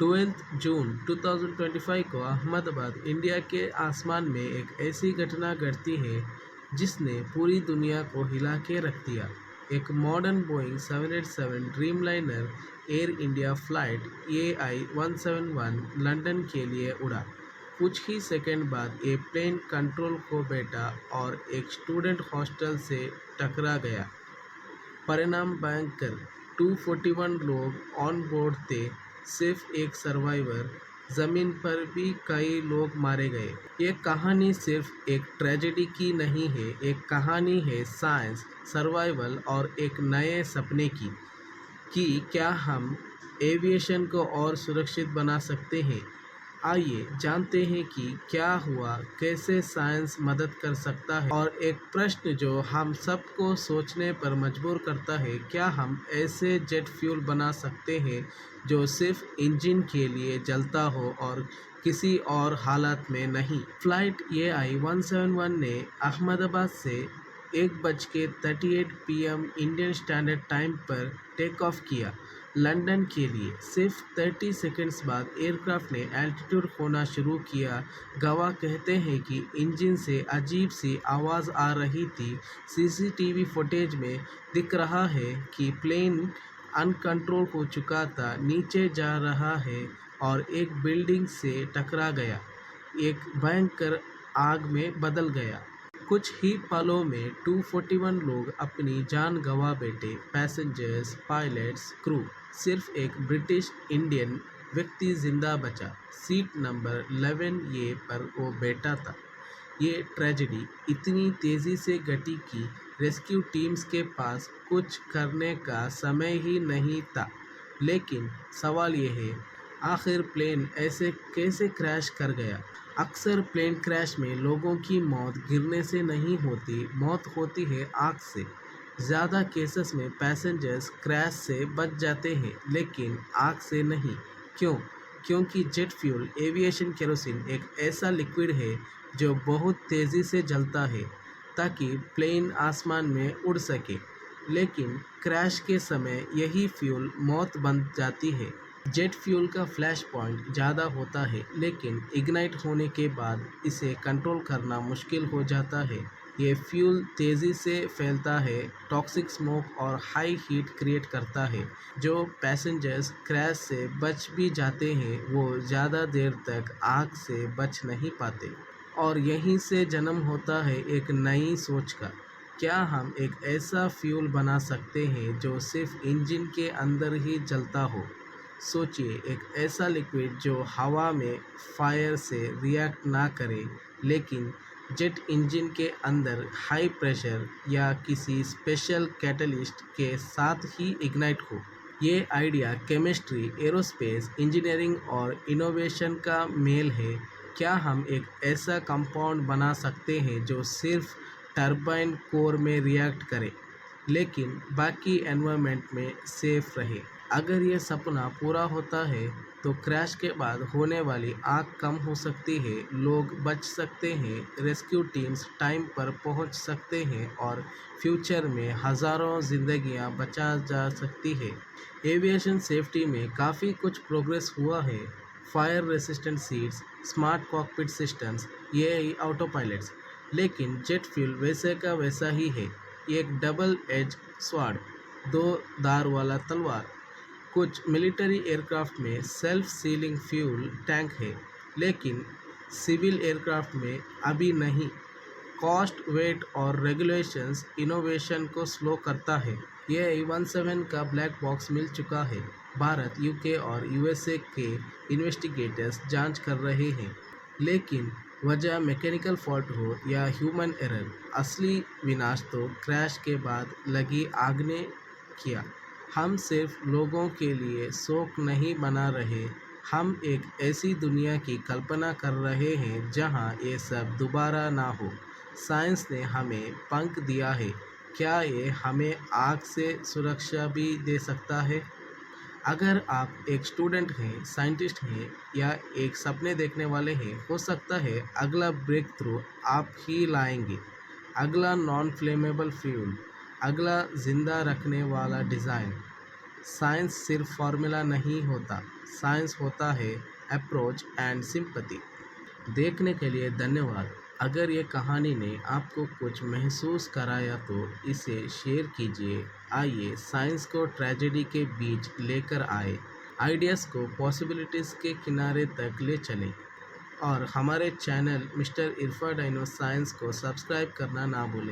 12 जून 2025 को अहमदाबाद, इंडिया के आसमान में एक ऐसी घटना घटती है जिसने पूरी दुनिया को हिला के रख दिया। एक modern Boeing 787 Dreamliner air India flight AI-171 London के लिए उड़ा। कुछ ही सेकंड बाद ये प्लेन कंट्रोल खो बैठा और एक स्टूडेंट हॉस्टल से टकरा गया। परिणाम भयंकर, 241 लोग ऑन बोर्ड थे, सिर्फ एक सर्वाइवर। ज़मीन पर भी कई लोग मारे गए। ये कहानी सिर्फ एक ट्रेजेडी की नहीं है, एक कहानी है साइंस, सर्वाइवल और एक नए सपने की। कि क्या हम एविएशन को और सुरक्षित बना सकते हैं? आइए जानते हैं कि क्या हुआ, कैसे साइंस मदद कर सकता है और एक प्रश्न जो हम सबको सोचने पर मजबूर करता है, क्या हम ऐसे जेट फ्यूल बना सकते हैं जो सिर्फ इंजन के लिए जलता हो और किसी और हालत में नहीं। फ्लाइट AI-171 ने अहमदाबाद से 1:38 PM इंडियन स्टैंडर्ड टाइम पर टेक ऑफ किया लंदन के लिए। सिर्फ 30 सेकंड्स बाद एयरक्राफ्ट ने एल्टीट्यूड खोना शुरू किया। गवाह कहते हैं कि इंजन से अजीब सी आवाज़ आ रही थी। CCTV फुटेज में दिख रहा है कि प्लेन अनकंट्रोल हो चुका था, नीचे जा रहा है और एक बिल्डिंग से टकरा गया, एक भयंकर आग में बदल गया। कुछ ही पलों में 241 लोग अपनी जान गंवा बैठे, पैसेंजर्स, पायलट्स, क्रू। सिर्फ एक ब्रिटिश इंडियन व्यक्ति जिंदा बचा, सीट नंबर 11A पर वो बैठा था। ये ट्रेजेडी इतनी तेज़ी से घटी कि रेस्क्यू टीम्स के पास कुछ करने का समय ही नहीं था। लेकिन सवाल ये है, आखिर प्लेन ऐसे कैसे क्रैश कर गया? अक्सर प्लेन क्रैश में लोगों की मौत गिरने से नहीं होती, मौत होती है आग से। ज़्यादा केसेस में पैसेंजर्स क्रैश से बच जाते हैं, लेकिन आग से नहीं। क्यों? क्योंकि जेट फ्यूल एविएशन केरोसिन एक ऐसा लिक्विड है जो बहुत तेज़ी से जलता है ताकि प्लेन आसमान में उड़ सके। लेकिन क्रैश के समय यही फ्यूल मौत बन जाती है। जेट फ्यूल का फ्लैश पॉइंट ज़्यादा होता है, लेकिन इग्नाइट होने के बाद इसे कंट्रोल करना मुश्किल हो जाता है। ये फ्यूल तेज़ी से फैलता है, टॉक्सिक स्मोक और हाई हीट क्रिएट करता है। जो पैसेंजर्स क्रैश से बच भी जाते हैं वो ज़्यादा देर तक आग से बच नहीं पाते। और यहीं से जन्म होता है एक नई सोच का। क्या हम एक ऐसा फ्यूल बना सकते हैं जो सिर्फ इंजन के अंदर ही जलता हो? सोचिए, एक ऐसा लिक्विड जो हवा में फायर से रिएक्ट ना करे, लेकिन जेट इंजन के अंदर हाई प्रेशर या किसी स्पेशल कैटलिस्ट के साथ ही इग्नाइट हो। ये आइडिया केमिस्ट्री, एरोस्पेस इंजीनियरिंग और इनोवेशन का मेल है। क्या हम एक ऐसा कंपाउंड बना सकते हैं जो सिर्फ टरबाइन कोर में रिएक्ट करे, लेकिन बाकी एनवायरनमेंट में सेफ रहे? अगर ये सपना पूरा होता है तो क्रैश के बाद होने वाली आग कम हो सकती है, लोग बच सकते हैं, रेस्क्यू टीम्स टाइम पर पहुंच सकते हैं और फ्यूचर में हज़ारों जिंदगियां बचा जा सकती है। एविएशन सेफ्टी में काफ़ी कुछ प्रोग्रेस हुआ है। Fire resistant seats, smart cockpit systems, AI auto pilots. लेकिन जेट फ्यूल वैसे का वैसा ही है, एक डबल एज स्वॉर्ड, दो धार वाला तलवार। कुछ मिलिट्री एयरक्राफ्ट में सेल्फ सीलिंग फ्यूल टैंक है, लेकिन सिविल एयरक्राफ्ट में अभी नहीं। कॉस्ट, वेट और रेगुलेशंस इनोवेशन को स्लो करता है। ये AI-171 का ब्लैक बॉक्स मिल चुका है। भारत, UK और USA के इन्वेस्टिगेटर्स जांच कर रहे हैं, लेकिन वजह मैकेनिकल फॉल्ट हो या ह्यूमन एरर, असली विनाश तो क्रैश के बाद लगी आग ने किया। हम सिर्फ लोगों के लिए शोक नहीं मना रहे, हम एक ऐसी दुनिया की कल्पना कर रहे हैं जहां ये सब दोबारा ना हो। साइंस ने हमें पंख दिया है, क्या ये हमें आग से सुरक्षा भी दे सकता है? अगर आप एक स्टूडेंट हैं, साइंटिस्ट हैं या एक सपने देखने वाले हैं, हो सकता है अगला ब्रेक थ्रू आप ही लाएंगे। अगला नॉन फ्लेमेबल फ्यूल, अगला जिंदा रखने वाला डिज़ाइन। साइंस सिर्फ फार्मूला नहीं होता, साइंस होता है अप्रोच एंड सिंपैथी। देखने के लिए धन्यवाद। अगर ये कहानी ने आपको कुछ महसूस कराया तो इसे शेयर कीजिए। आइए साइंस को ट्रेजेडी के बीच लेकर आए, आइडियाज़ को पॉसिबिलिटीज़ के किनारे तक ले चलें। और हमारे चैनल मिस्टर इरफा डाइनो साइंस को सब्सक्राइब करना ना भूलें।